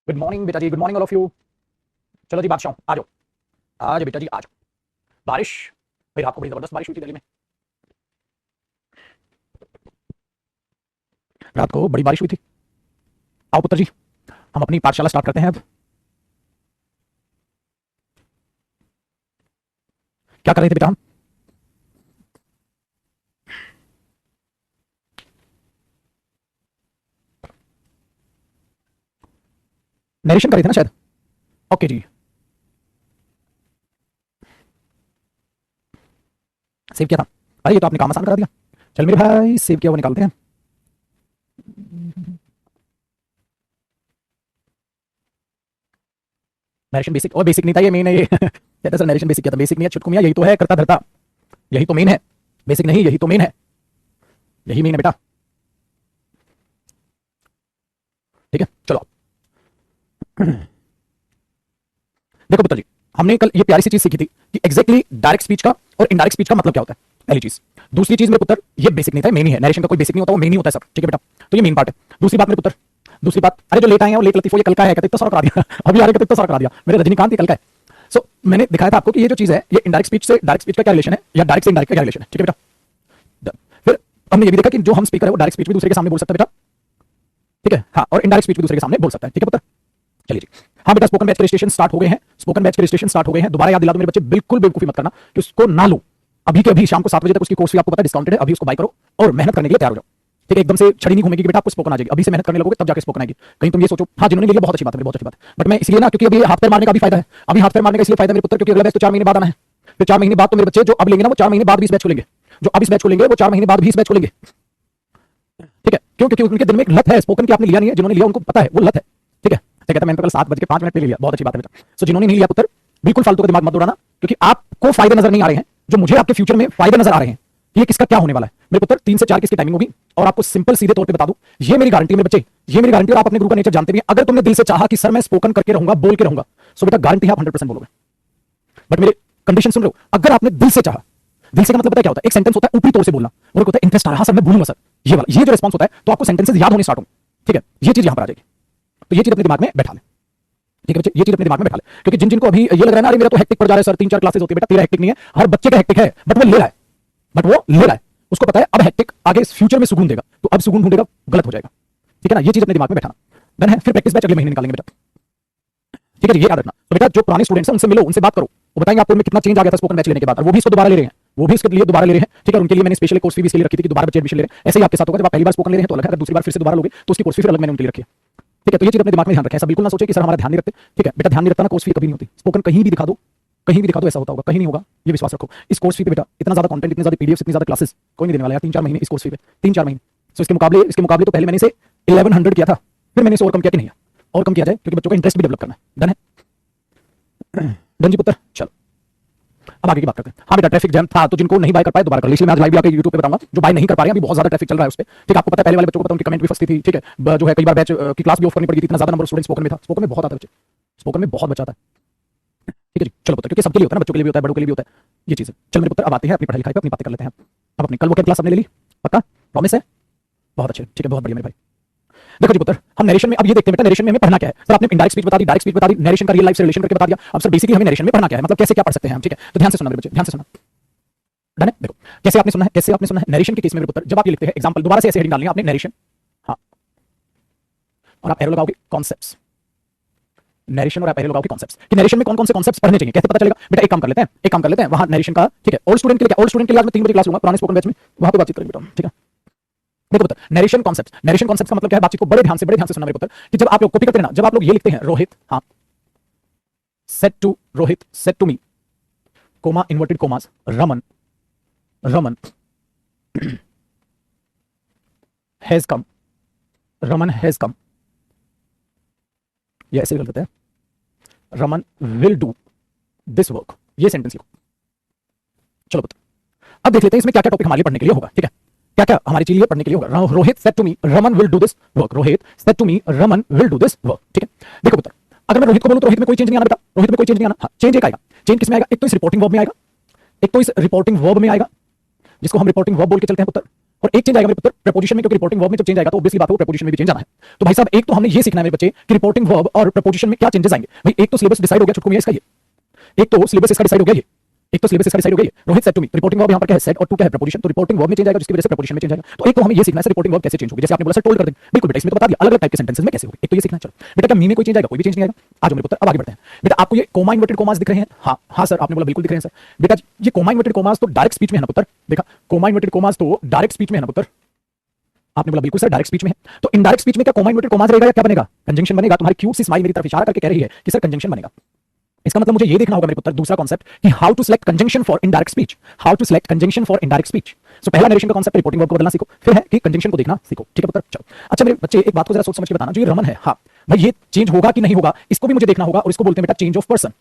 Good morning बेटा जी, good morning all of you. चलो जी बादशाह आ जाओ, आ जाओ बेटा जी आ जाओ। बारिश भाई, रात को बड़ी जबरदस्त बारिश हुई थी दिल्ली में। रात को बड़ी बारिश हुई थी। आओ पुत्र जी, हम अपनी पाठशाला स्टार्ट करते हैं अब। क्या कर रहे थे बेटा हम? नरेशन कर रहे थे ना शायद। ओके जी, सेव किया था। अरे ये तो आपने काम आसान करा दिया। चल मेरे भाई, सेव किया हुआ निकालते हैं। नरेशन बेसिक, और बेसिक नहीं था ये, मेन है ये। कहता सर नरेशन बेसिक किया था, बेसिक नहीं है छुटकू मियां, यही तो है करता धरता, यही तो मेन है। बेसिक नहीं, यही तो मेन है, यही मेन है बेटा। ठीक है चलो। देखो पुत्र जी, हमने कल ये प्यारी सी चीज सीखी थी कि एग्जैक्टली डायरेक्ट स्पीच का और इनडायरेक्ट स्पीच का मतलब क्या होता है, पहली चीज। दूसरी चीज मेरे पुत्र, ये बेसिक नहीं था, मेन ही है। नरेशन का कोई बेसिक नहीं होता, वो मेन ही होता है सब। ठीक है बेटा, तो ये मेन पार्ट है। दूसरी बात मेरे पुत्र, दूसरी बात, अरे जो लेट आए हैं वो लेट लतीफो, ये कल का है, कहते इतना सारा करा दिया। अभी आ रहे कहते इतना सारा करा दिया, मेरे रजनीकांत ये कल का है। सो मैंने दिखाया था आपको कि ये जो चीज है, ये इनडायरेक्ट स्पीच से डायरेक्ट स्पीच का क्या रिलेशन है, या डायरेक्ट से इनडायरेक्ट का क्या रिलेशन है। ठीक है बेटा, फिर हमने ये भी देखा कि जो हम स्पीकर है वो डायरेक्ट स्पीच भी दूसरे के सामने बोल सकता है बेटा। ठीक है हाँ, और इनडायरेक्ट स्पीच भी दूसरे के सामने बोल सकता है। ठीक है पुत्र, चलिए जी। हाँ बेटा, स्पोकन बैच के रजिस्ट्रेशन स्टार्ट हो गए हैं, स्पोकन बैच के रजिस्ट्रेशन स्टार्ट हो गए हैं। दोबारा याद दिला दो मेरे बच्चे, बिल्कुल बेवकूफी मत करना कि उसको ना लो। अभी के अभी शाम को 7 बजे तक उसकी कोर्स फी आपको पता है डिस्काउंटेड है, अभी उसको बाय करो और मेहनत करने के लिए तैयार हो जाओ। ठीक है, एकदम से छड़ी नहीं घूमेगी बेटा, आपको स्पोकन आ जाएगी। अभी से मेहनत करने लगोगे तब जाके स्पोकन आएगी। कहीं तुम ये सोचो, हाँ जिन्होंने लिया बहुत अच्छी बात है, बहुत अच्छी बात है, बट मैं इसलिए ना, क्योंकि अभी हाथ पैर मारने का भी फायदा है। अभी हाथ पैर मारने का इसलिए फायदा मेरे पुत्र, क्योंकि अगला बैच तो 4 महीने बाद आना है। फिर 4 महीने बाद तो मेरे बच्चे जो अब लेंगे ना, वो 4 महीने बाद भी इस बैच को लेंगे। जो अब इस बैच को लेंगे वो 4 महीने बाद भी इस बैच को लेंगे। ठीक है, क्यों? क्योंकि उनके दिल में एक लत है स्पोकन की, आपने लिया नहीं है, जिन्होंने लिया उनको पता है वो लत है। ठीक है, कहता मैंने तो कल 7:05 ले लिया, बहुत अच्छी बात है बेटा। सो जिन्होंने नहीं लिया पुत्र, बिल्कुल फालतू का दिमाग मत दौड़ाना, क्योंकि आपको फायदे नजर नहीं आ रहे हैं जो मुझे आपके फ्यूचर में फायदे नजर आ रहे हैं। ये किसका क्या होने वाला है मेरे पुत्र, 3 से 4 किसकी टाइमिंग होगी, और आपको सिंपल सीधे तौर पे बता दूं, ये मेरी गारंटी है मेरे बच्चे, ये मेरी गारंटी। और आप अपने गुरु का नेचर जानते भी हैं, अगर तुमने दिल से चाहा कि सर मैं स्पोकन करके रहूंगा, बोल के रहूंगा, सो बेटा गारंटी है आप 100% बोलोगे। बट मेरे कंडीशन सुन लो, अगर आपने दिल से चाहा, दिल से का मतलब पता है क्या होता है, एक सेंटेंस होता है ऊपरी तौर से बोलना, और एक होता है इंटरेस्ट आ रहा, सर मैं बोलूंगा सर, ये वाला, ये जो रिस्पॉन्स होता है, तो आपको सेंटेंसेस याद होने स्टार्ट होंगे। ठीक है, ये चीज यहां पर आ जाएगी, तो ये चीज अपने दिमाग में बैठा ले। ठीक है बच्चे, ये चीज अपने दिमाग में बैठा ले, क्योंकि जिन जिनको अभी ये लग रहा है ना, अरे मेरा तो हेक्टिक पड़ जा रहा है सर, 3-4 क्लासेस होती है, बेटा तेरा हेक्टिक नहीं है, हर बच्चे का हेक्टिक है, बट वो ले रहा है, बट वो ले रहा है। उसको पता है अब हेक्टिक आगे फ्यूचर में सुकून देगा, तो अब सुकून ढूंढेगा, गलत हो जाएगा। ठीक है ना, ये चीज अपने दिमाग में बैठाना। डन है, फिर प्रैक्टिस बैच अगले महीने निकालेंगे बेटा। ठीक है जी, ये याद रखना। तो बेटा जो पुराने स्टूडेंट्स हैं उनसे मिलो, उनसे बात करो, वो बताएंगे आपको उनमें कितना चेंज आ गया था स्पोकन बैच लेने के बाद, और वो भी इसको दोबारा ले रहे हैं, वो भी इसके लिए दोबारा ले रहे हैं। ठीक है, उनके लिए मैंने स्पेशल कोर्स फी भी इसके लिए रखी थी कि दोबारा बच्चे एडमिशन ले रहे हैं। ऐसे ही आपके साथ होगा, जब आप पहली बार स्पोकन ले रहे हैं तो अलग है, अगर दूसरी बार फिर से दोबारा लोगे तो उसकी कोर्स फी फिर अलग मैंने उनके लिए रखी है। ठीक है, तो ये चीज अपने दिमाग में ध्यान रखें, ऐसा बिल्कुल ना सोचे कि सर हमारा ध्यान नहीं रखते। ठीक है बेटा, ध्यान नहीं रखता ना, कोर्स फी कभी नहीं होती। स्पोकन कहीं भी दिखा दो, कहीं भी दिखा दो ऐसा होता होगा, कहीं नहीं होगा, ये विश्वास रखो। इस कोर्स फी पे बेटा इतना ज्यादा कंटेंट, इतनी ज्यादा पीडीएफ, इतनी ज्यादा क्लासेस कोई नहीं देने वाला यार। 3-4 महीने इस कोर्स फी पे, 3-4 महीने। सो इसके मुकाबले तो पहले मैंने इसे 1100 किया था, फिर मैंने इसे और कम किया कि नहीं, और कम किया जाए, क्योंकि बच्चों का इंटरेस्ट भी डेवलप करना है। डन है डन जी पुत्र, चलो अब आगे की बात करते हैं। हाँ बेटा, ट्रैफिक जैम था, तो जिनको नहीं बाय कर पाए दोबारा कर ली, इसलिए मैं आज लाइव भी आके यूट्यूब पे बताऊंगा। जो बाय नहीं कर पा रहे हैं, अभी बहुत ज्यादा ट्रैफिक चल रहा है उस पे। ठीक है, आपको पता है पहले वाले बच्चों को पता, उनकी कमेंट भी फंसती थी। ठीक है, जो है कई बार बैच की क्लास भी ऑफ करनी पड़ी थी, इतना ज्यादा नंबर स्टूडेंट स्पोकन में था। स्पोकन में बहुत आता है बच्चे, स्पोकन में बहुत बच्चा आता है। ठीक है जी, चलो पुत्र, क्योंकि सबके लिए होता है ना, बच्चों के लिए भी होता है, बड़ों के लिए भी होता है, ये चीज है। चल मेरे पुत्र, अब आते हैं अपनी पढ़ाई लिखाई पे, अपनी बातें कर लेते हैं। अब अपनी कल वो क्या क्लास हमने ले ली, पक्का प्रॉमिस है, बहुत अच्छे। ठीक है, बहुत बढ़िया मेरे भाई। देखो जी पुत्र, हम नरेशन में अब ये देखते हैं बेटा, नरेशन में हमें पढ़ना क्या है। सर आपने इनडायरेक्ट स्पीच बता दी, डायरेक्ट स्पीच बता दी, नरेशन का रियल लाइफ से रिलेशन करके बता दिया। अब सर बेसिकली हमें नरेशन में पढ़ना क्या है, मतलब कैसे क्या पढ़ सकते हैं हम। ठीक है, तो ध्यान से सुनना मेरे बच्चे, ध्यान से सुनना। डन है, देखो कैसे आपने सुनना है, कैसे आपने सुनना है। नरेशन के केस में मेरे पुत्र, जब आप ये लिखते हैं एग्जांपल, दोबारा से ऐसे हेडिंग डालनी है आपने, नरेशन, हाँ, और आप एरो लगाओगे कॉन्सेप्ट्स, नरेशन, और आप एरो लगाओगे कॉन्सेप्ट्स, कि नरेशन में कौन कौन से कॉन्सेप्ट्स पढ़ने चाहिए, कैसे पता चलेगा बेटा। एक काम कर लेते हैं वहां नरेशन का। ठीक है, ओल्ड स्टूडेंट के लिए क्या, ओल्ड स्टूडेंट के लिए आज मैं 3 बजे क्लास लूंगा, पुराने स्पोकन बैच में वहां पे बातचीत करेंगे बेटा। ठीक है, देखो पुत्र, नरेशन कॉन्सेप्ट्स का मतलब क्या है, बातचीत को बड़े ध्यान से सुनना मेरे पुत्र, कि जब आप लोग कॉपी करते हैं ना, जब आप लोग ये लिखते हैं रोहित, हाँ, said to Rohit, said to me, comma inverted commas, Raman has come, Raman has come, ये ऐसे कर देते हैं, Raman will do this work, ये सेंटेंस लिखो। चलो पुत्र, अब देख लेते हैं इसमें क्या क्या टॉपिक हमारे लिए पढ़ने के लिए होगा। ठीक है, क्या क्या हमारे लिए पढ़ने के लिए होगा। Rohit said to me Raman will do this work, Rohit said to me Raman will do this work. ठीक है, देखो पुत्र, अगर मैं रोहित को बोलूं तो रोहित में कोई चेंज नहीं आना बेटा, रोहित में कोई चेंज नहीं आना। हाँ, चेंज एक आएगा। चेंज किसमें आएगा, एक तो इस रिपोर्टिंग वर्ब में आएगा, एक तो इस रिपोर्टिंग वर्ब में आएगा, जिसको हम रिपोर्टिंग वर्ब बोल के चलते हैं पुत्र। और एक चेंज आएगा मेरे पुत्र प्रपोजिशन में, क्योंकि रिपोर्टिंग वर्ब में जब चेंज आएगा तो ऑब्वियसली बात है वो प्रपोजिशन में भी चेंज आना है। तो भाई साहब एक तो हमने ये सीखना है मेरे बच्चे कि रिपोर्टिंग वर्ब और प्रपोजिशन में क्या चेंजेस आएंगे। भाई एक तो सिलेबस डिसाइड हो गया छुटकू मियां इसका, ये एक तो सिलेबस इसका डिसाइड हो गया, ये एक तो सिलेबस इसका डिसाइड हो गया। Rohit said to me reporting verb यहां पर क्या है सेड और टू क्या है प्रपोजिशन, तो रिपोर्टिंग वर्ब में चेंज आएगा जिसकी वजह से प्रपोजिशन में चेंज आएगा। तो एक तो हमें ये सीखना है सर रिपोर्टिंग वर्ब कैसे चेंज होगी, जैसे आपने बोला सर टोल्ड कर देंगे, बिल्कुल बेटा इसमें तो बता दिया अलग अलग टाइप के सेंटेंसेस में कैसे होगी, एक तो ये सीखना है। चलो बेटा क्या मी में कोई चेंज आएगा, कोई भी चेंज नहीं आएगा। आज मेरे पुत्र अब आगे बढ़ते हैं। बेटा आपको ये कोमा इन्वर्टेड कोमास दिख रहे हैं, हाँ सर आपने बोला बिल्कुल दिख रहे हैं सर। बेटा ये कोमा इन्वर्टेड कोमास तो डायरेक्ट स्पीच में है ना पुत्र, देखा कोमा इन्वर्टेड कोमास तो डायरेक्ट स्पीच में है ना पुत्र, आपने बोला बिल्कुल सर डायरेक्ट स्पीच में है। तो इनडायरेक्ट स्पीच में क्या कोमा इन्वर्टेड कोमास रहेगा या क्या बनेगा, कंजंक्शन बनेगा। तुम्हारी क्यूट सी स्माइल मेरी तरफ इशारा करके कह रही है कि सर कंजंक्शन बनेगा। इसका मतलब मुझे ये देखना होगा मेरे पुत्र दूसरा कॉन्सेप्ट कि how to select conjunction for indirect speech, how to select conjunction for indirect speech. So पहला नरेशन का कॉन्सेप्ट रिपोर्टिंग वर्ब को बदलना सीखो, फिर है कि कंजंक्शन को देखना सीखो, ठीक है पुत्र। चलो अच्छा मेरे बच्चे एक बात को जरा सोच समझ के बताना, जो ये रमन है हाँ भाई ये चेंज होगा कि नहीं होगा इसको भी मुझे देखना होगा, और इसको बोलते हैं बेटा change of person,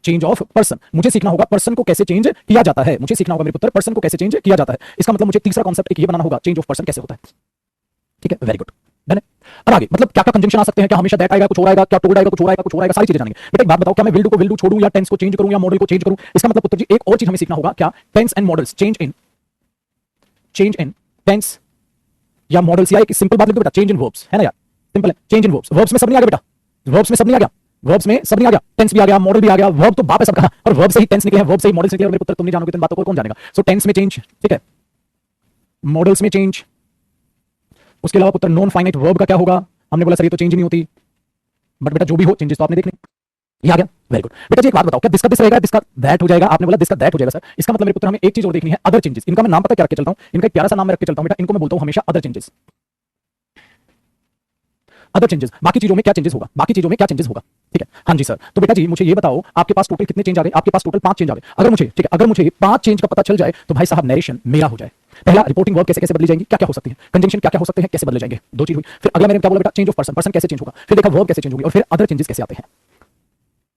change of person. मुझे सीखना होगा पर्सन को कैसे चेंज किया जाता है, मुझे सीखना होगा मेरे पुत्र पर्सन को कैसे चेंज किया जाता है। इसका मतलब मुझे तीसरा कॉन्सेप्ट ये बनाना होगा चेंज ऑफ पर्सन कैसे होता है, ठीक है वेरी गुड डन है। अब आगे मतलब क्या क्या कंजंक्शन आ सकते हैं, क्या हमेशा दैट आएगा कुछ और आएगा, क्या टोल्ड आएगा कुछ और आएगा कुछ और आएगा, सारी चीजें जानेंगे। बेटा एक बात बताओ क्या मैं विल डू को विल डू छोड़ूं या टेंस को चेंज करूं या मॉडल को चेंज करूं। इसका मतलब पुत्र जी एक और चीज हमें सीखना होगा, क्या tense and models change in tense या मॉडल्स, या एक सिंपल बात लिख दो बेटा चेंज इन वर्ब्स है ना यार, सिंपल है चेंज इन वर्ब्स। वर्ब्स में सब नहीं आ गया बेटा, वर्ब्स में सब नहीं आ गया, वर्ब्स में सब नहीं आ गया, टेंस भी आ गया मॉडल भी आ गया, वर्ब तो बाप है सबका, और वर्ब से ही टेंस निकले हैं, वर्ब से ही मॉडल्स निकले। मेरे पुत्र तुम नहीं जानोगे तो इन बातों को कौन जानेगा। सो टेंस में चेंज, ठीक है मॉडल्स में चेंज। उसके अलावा पुत्र नॉन फाइनाइट वर्ब का क्या होगा, हमने बोला सर ये तो चेंज नहीं होती, बट बेटा जो भी हो चेंजेस तो आपने देखने। ये आ गया वेरी गुड। बेटा जी एक बात बताओ क्या दिस का दिस रहेगा, दिस का दैट हो जाएगा, आपने बोला दिस का दैट हो जाएगा सर। इसका मतलब मेरे पुत्र हमें एक चीज और देखनी है अदर चेंजेस। इनका मैं नाम पता क्या रख के चलता हूं, इनका एक प्यारा सा नाम मैं रख के चलता हूं बेटा, इनको मैं बोलता हूं हमेशा अदर चेंजेस, अदर चेंजेस। बाकी चीजों में क्या चेंजेस होगा, बाकी चीजों में क्या चेंजेस होगा, ठीक है हाँ जी सर। तो बेटा जी मुझे ये बताओ आपके पास टोटल कितने चेंज आ गए, आपके पास टोटल 5 चेंज आ गए। अगर मुझे ठीक है अगर मुझे 5 चेंज का पता चल जाए तो भाई साहब नरेशन मेरा हो जाए। पहला रिपोर्टिंग वर्ब कैसे कैसे बदली जाएंगी, क्या क्या हो सकती है, कंजंक्शन क्या क्या हो सकते हैं कैसे बदले जाएंगे, दो चीज हुई। फिर अगला मैंने क्या बोला बेटा चेंज ऑफ पर्सन, पर्सन कैसे चेंज होगा, फिर देखा वर्ब कैसे चेंज होगी, और फिर अदर चेंजेस कैसे आते हैं।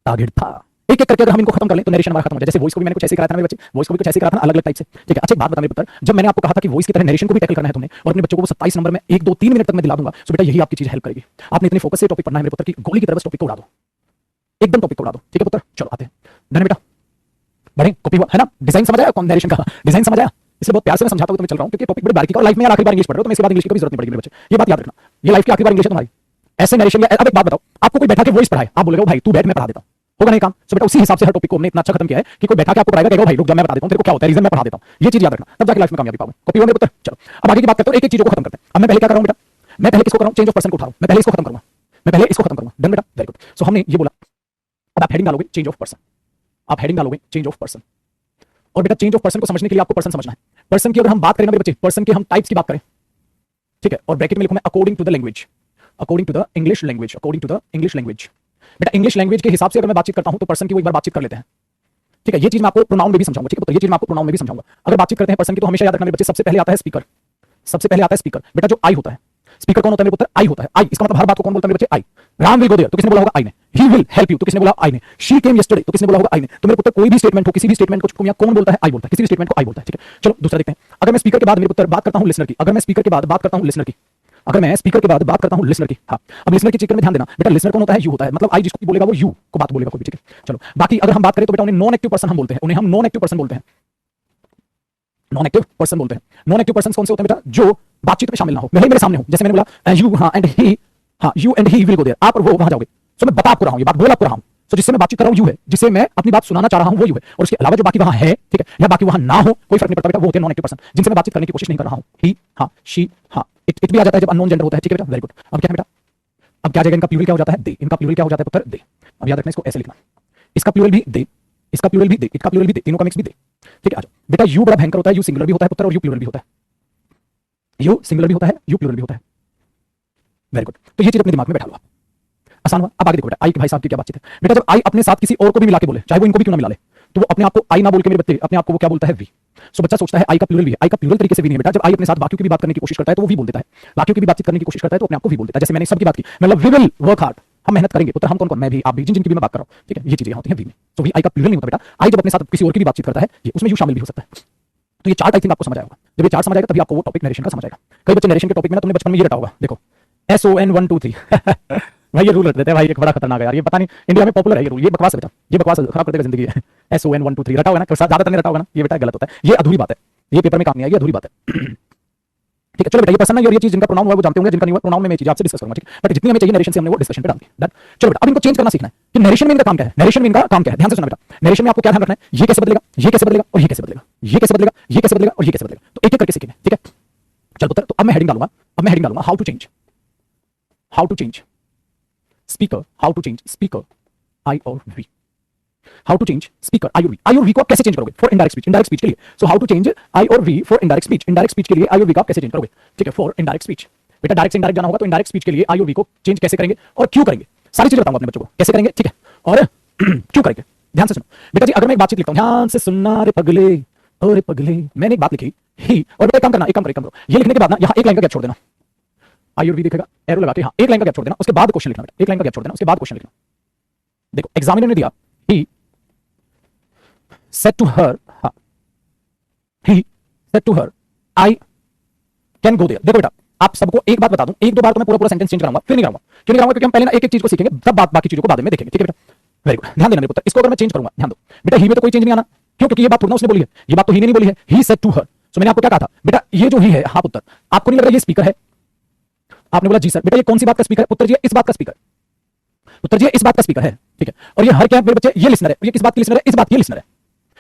टारगेट था एक एक करके अगर हम इनको खत्म कर लें तो नरेशन हमारा खत्म हो जाए। जैसे वॉइस को भी मैंने कुछ ऐसे कराया था मेरे बच्चे, वॉइस को भी कुछ ऐसे कराया था अलग अलग टाइप से, ठीक है। अच्छा एक बात बता मेरे पुत्र, जब मैंने आपको कहा था कि वॉइस की तरह नरेशन को भी टैकल करना है तुमने, और अपने बच्चों को 27 नंबर में 1 2 3 मिनट तक मैं दिला दूंगा, सो बेटा यही आपकी चीज हेल्प करेगी। आपने इतने फोकस से टॉपिक पढ़ना है मेरे पुत्र की गोली की तरह टॉपिक को उड़ा दो, एकदम टॉपिक को उड़ा दो, ठीक है पुत्र। चलो आते हैं धन्य बेटा बड़े कॉपी है ना, डिजाइन समझ आया, कौन नरेशन का डिजाइन समझ आया, इसलिए बहुत प्यार से मैं समझाता हूं तो मैं चल रहा हूं क्योंकि टॉपिक बड़ी बारीकी का, और लाइफ में यार आखिरी बार इंग्लिश पढ़ रहे हो तो मैं इसके बाद इंग्लिश की कभी जरूरत नहीं पड़ेगी मेरे बच्चे, ये बात याद रखना। ये लाइफ की आखिरी बार इंग्लिश है तुम्हारी, ऐसे नरेशन। अब एक बात बताओ आपको कोई बैठा के वॉइस पढ़ाए, आप बोलेगा भाई तू बैठ मैं पढ़ा देता हूं, होगा नहीं काम। सो बेटा उसी हिसाब से हर टॉपिक को हमने इतना अच्छा खत्म किया है कि कोई बैठा के आपको पढ़ाएगा कहेगा भाई रुक जा मैं बता देता हूं तेरे को क्या होता है, रीजन मैं पढ़ा देता हूं। ये चीज याद रखना, तब जाके लाइफ में कामयाबी पाओगे। कॉपी मेरे पुत्र। चलो अब आगे की बात करते हैं, एक एक चीजों को खत्म करते हैं। अब मैं पहले क्या कर रहा हूं बेटा, मैं पहले किसको कर रहा हूं, चेंज ऑफ पर्सन को उठाओ, मैं पहले इसको खत्म करूंगा, मैं पहले इसको खत्म करूंगा। डन बेटा वेरी गुड। सो हमने ये बोला, अब आप हेडिंग डालोगे चेंज ऑफ पर्सन, आप हेडिंग डालोगे चेंज ऑफ पर्सन। और बेटा चेंज ऑफ पर्सन को समझने के लिए आपको पर्सन समझना है। पर्सन की अगर हम बात करें ना मेरे बच्चे, पर्सन के हम टाइप्स की बात करें, ठीक है, और ब्रैकेट में लिखूं मैं according to the language, according to the English language, according to the English language. बेटा इंग्लिश लैंग्वेज के हिसाब से अगर मैं बातचीत करता हूं तो पर्सन की वो एक बार बातचीत कर लेते हैं, ठीक है। ये चीज मैं आपको प्रोनाउन में भी समझाऊंगा, ठीक है। तो ये चीज मैं आपको प्रोनाउन में भी समझाऊंगा। अगर बातचीत करते हैं पर्सन की तो हमेशा याद रखना मेरे बच्चे सबसे पहले आता है स्पीकर, सबसे पहले आता है स्पीकर। बेटा जो आई होता है, स्पीकर कौन होता है मेरे पुत्र, आई होता है। आई इसका मतलब हर बात को कौन बोलता है मेरे बच्चे, आई। राम विल गो देयर तो किसने बोला होगा, आई ने। ही विल हेल्प यू तो किसने बोला, आई ने। शी केम यस्टरडे तो किसने बोला होगा, आई ने। तो मेरे पुत्र कोई भी स्टेटमेंट हो, किसी भी स्टेटमेंट को कौन बोलता है, आई बोलता है, किसी भी स्टेटमेंट को आई बोलता है, ठीक है। चलो दूसरा देखते हैं। अगर मैं स्पीकर के बाद मेरे पुत्र बात करता हूं लिसनर की, अगर मैं स्पीकर के बाद बात करता हूं लिसनर की, अगर मैं स्पीकर के बाद बात करता हूं लिसनर की, हाँ अब लिसनर के चक्कर में ध्यान देना बेटा, लिसनर कौन होता है, यू होता है। मतलब आई जिसको बोलेगा वो यू को बात बोलेगा कोई भी, ठीक है। चलो बाकी अगर हम बात करें तो बेटा उन्हें नॉन एक्टिव पर्सन हम बोलते हैं, उन्हें हम नॉन एक्टिव पर्सन बोलते हैं, नॉन एक्टिव पर्सन बोलते हैं। नॉन एक्टिव पर्सन कौन से होते हैं बेटा, जो बातचीत में शामिल ना हो, मैं मेरे सामने हूं, जैसे मैंने बोला यू हाँ एंड ही, हाँ you and he will go there, आप और वो वहां जाओगे। सो मैं बता आपको रहा हूं, ये बात बोल आपको रहा हूं, तो जिससे मैं बातचीत कर रहा हूं यू है, जिससे मैं अपनी बात सुनाना चाह रहा हूं वो यू है, और उसके अलावा जो बाकी वहां है, ठीक है, या बाकी वहां ना हो कोई फर्क नहीं पड़ता बेटा, वो होते हैं नॉन एक्टिव पर्सन, जिनसे मैं बातचीत करने की कोशिश नहीं कर रहा हूं। ही हाँ शी हाँ इट भी आ जाता है जब अननोन जेंडर होता है, ठीक है बेटा वेरी गुड। अब क्या है बेटा, अब क्या जाएगा, इनका प्लूरल क्या हो जाता है, दे। इनका प्लूरल क्या हो जाता है पुत्र, दे। अब याद रखना इसको ऐसे लिखना, इसका प्लूरल भी दे, इसका प्लूरल भी दे, इसका प्लूरल भी दे, तीनों का मिक्स भी दे, ठीक है। आ जाओ बेटा, यू बड़ा भयंकर होता है, यू सिंगुलर भी होता है पुत्र, और यू प्लूरल भी होता है, यू सिंगुलर भी होता है, यू प्लूरल भी होता है, वेरी गुड। तो ये चीज अपने दिमाग में बैठा लो आप, आसान हुआ। अब आगे देखो बेटा, आई के भाई साहब की क्या बातचीत है बेटा, जब आई अपने साथ किसी और को भी मिला के बोले, चाहे वो इनको भी क्यों ना मिला ले, तो वो अपने आप को आई ना बोल के मेरे बच्चे अपने आप को वो क्या बोलता है, वी। सो बच्चा सोचता है आई का प्लूरल भी है, आई का प्लूरल तरीके से भी नहीं है बेटा। जब आई अपने साथ बाकियों की भी बात करने की कोशिश करता है तो वो वी बोल देता है, बाकियों की भी बातचीत करने की कोशिश करता है तो अपने आप को वी बोलता है। जैसे मैंने सबकी बात की, मतलब वी विल वर्क हार्ड, हम मेहनत करेंगे पुत्र, हम कौन कौन, मैं भी आप भी, जिन जिनकी भी मैं बात कर रहा हूं, ठीक है। ये चीजें होती हैं वी में। तो वी आई का प्लूरल नहीं होता बेटा। आई जब अपने साथ किसी और की भी बातचीत करता है, ये उसमें यू शामिल भी हो सकता है। तो ये चार्ट आई थिंक आपको समझ आएगा। जब ये चार्ट समझ आएगा तभी आपको वो टॉपिक नरेशन का समझ आएगा। कई बच्चे नरेशन के टॉपिक में ना तुमने बचपन में ये रटा होगा, देखो SON 1 2 3 भाई ये रूल रट देते हैं भाई, एक बड़ा खतरनाक है यार, ये पता नहीं इंडिया में पॉपुलर है ये रूल, ये बकवास है बेटा, ये बकवास खराब कर देगा जिंदगी है। SON 1 2 3 रटा होगा ना, ज्यादातर नहीं रटा होगा ना, ये बेटा गलत होता है, ये अधूरी बात है, ये पेपर में काम नहीं आएगी, अधूरी बात है। ठीक है, चलो बेटा ये पर्सन है और ये चीज जिनका प्रोनाउन हुआ वो जानते होंगे, जिनका नहीं हुआ प्रोनाउन में मैं चीज आपसे डिस्कस करूंगा, ठीक है, बट जितनी हमें चाहिए नरेशन से हमने वो डिस्कशन पे डाल दी। डन। चलो बेटा अब इनको चेंज करना सीखना है कि नरेशन में इनका काम क्या है, नरेशन में इनका काम क्या है, ध्यान से सुनना बेटा। नरेशन में आपको क्या ध्यान रखना है, ये कैसे बदलेगा, ये कैसे बदलेगा और ये कैसे बदलेगा, ये कैसे बदलेगा, ये कैसे बदलेगा और ये कैसे बदलेगा, तो एक एक करके सीखेंगे, ठीक है। चल पुत्र, तो अब मैं हेडिंग डालूंगा, अब मैं हेडिंग डालूंगा how to change, how to change speaker, how to change speaker I और we, how to change speaker I और वी। आई और वी को आप कैसे चेंज करोगे for indirect speech, indirect speech के लिए। So how to change I और we for indirect speech, indirect speech के लिए आई और वी को आप कैसे चेंज करोगे, ठीक है, फॉर इनडायरेक्ट स्पीच। बेटा डायरेक्ट से इनडायरेक्ट जाना होगा तो इनडायरेक्ट स्पीच के लिए आई और वी को चेंज कैसे करेंगे और क्यों करेंगे, सारी चीजें बताऊंगा अपने बच्चों को कैसे करेंगे, ठीक है, और क्यों करेंगे। ध्यान से सुनो बेटा जी, अगर मैं एक बातचीत लिखता हूं, ध्यान से सुनना रे पगले, अरे पगले, मैंने एक बात लिखी ही, और बेटा एक काम करना, एक काम करो, ये लिखने के बाद ना यहाँ एक लाइन का गैप छोड़ देना, आई और वी दिखेगा एरो लगा के, हाँ एक लाइन का गैप छोड़ देना, उसके बाद क्वेश्चन लिखना बेटा, एक लाइन का गैप छोड़ देना, उसके बाद क्वेश्चन लिखना। देखो एग्जामिनर ने दिया ही said to her, he said to her, I can go there। देखो बेटा आप सबको एक बात बता दूं, एक दो बार तो मैं पूरा पूरा सेंटेंस चेंज कराऊंगा, फिर नहीं कराऊंगा, क्यों नहीं कराऊंगा, क्योंकि हम पहले ना एक एक चीज को सीखेंगे, तब बाकी चीजों को बाद में देखेंगे, ठीक है बेटा। वेरी गुड, ध्यान देना मेरे पुत्र, इसको अगर मैं चेंज करूंगा, ध्यान दो बेटा, ही में तो कोई चेंज नहीं आना, क्यों, क्योंकि ये बात थोड़ा उसने बोली है, ये बात तो ही ने नहीं बोली है, ही सेड टू हर। सो मैंने आपको क्या कहा था बेटा, ये जो ही है, हाँ पुत्र, आपको नहीं लग रहा ये स्पीकर है, आपने बोला जी सर, बेटा ये कौन सी बात का स्पीकर है, पुत्र जी इस बात का स्पीकर, पुत्र जी इस बात का स्पीकर है, ठीक है, और ये हर क्या है मेरे बच्चे, ये लिसनर है, ये किस बात की लिसनर है, इस बात की लिसनर है।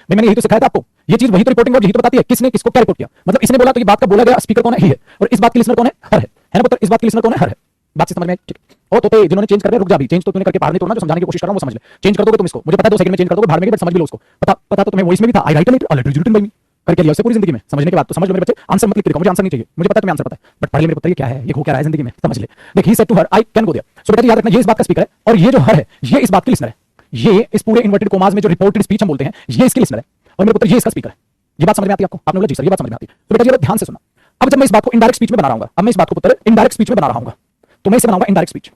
मैंने यही तो सिखाया था आपको, ये चीज वही तो रिपोर्टिंग और यही तो बताती है किसने किसको क्या रिपोर्ट किया, मतलब इसने बोला तो ये बात का बोला गया स्पीकर कौन है, ही है, और इस बात की लिसनर कौन है, हर है ना पुत्र, इस बात की लिसनर कौन है, हर है। बात से समझ में, ठीक है। और तो जिन्होंने चेंज कर दिया रुक जा, भी चेंज तो तूने करके बाहर नहीं तोड़ना, जो समझाने की कोशिश कर रहा हूं वो समझ ले, चेंज कर दोगे तुम इसको, मुझे पता है 2 सेकंड में चेंज कर दोगे, बाहर में बट समझ भी लो उसको, पता तो तुम्हें वॉइस में भी था, I write a letter written by me करके लिया उससे पूरी जिंदगी में, समझने के बाद तो समझ लो मेरे बच्चे, आंसर मत लिख के दिखाओ, मुझे आंसर नहीं चाहिए, मुझे पता है तुम्हें आंसर पता है, बट पढ़ ले मेरे पुत्र ये क्या है, ये हो क्या रहा है जिंदगी में, समझ ले। देख he said to her I can go there. So बेटा याद रखना ये इस बात का स्पीकर है, और ये जो हर है ये इस बात की लिसनर है, ये इस पूरे इन्वर्टेड कोमास में जो रिपोर्टेड स्पीच हम बोलते हैं ये इसकी लिसनर है, और मेरे पुत्र ये इसका स्पीकर है। ये बात समझ में आती है आपको, आपने बोला जी सर ये बात समझ में आती है, तो बेटा ये ध्यान से सुनना। अब जब मैं इस बात को इनडायरेक्ट स्पीच में बना रहा हूं, अब मैं इस बात को पुत्र इनडायरेक्ट स्पीच में बना रहा हूं, तो मैं इसे बनाऊंगा इनडायरेक्ट स्पीच,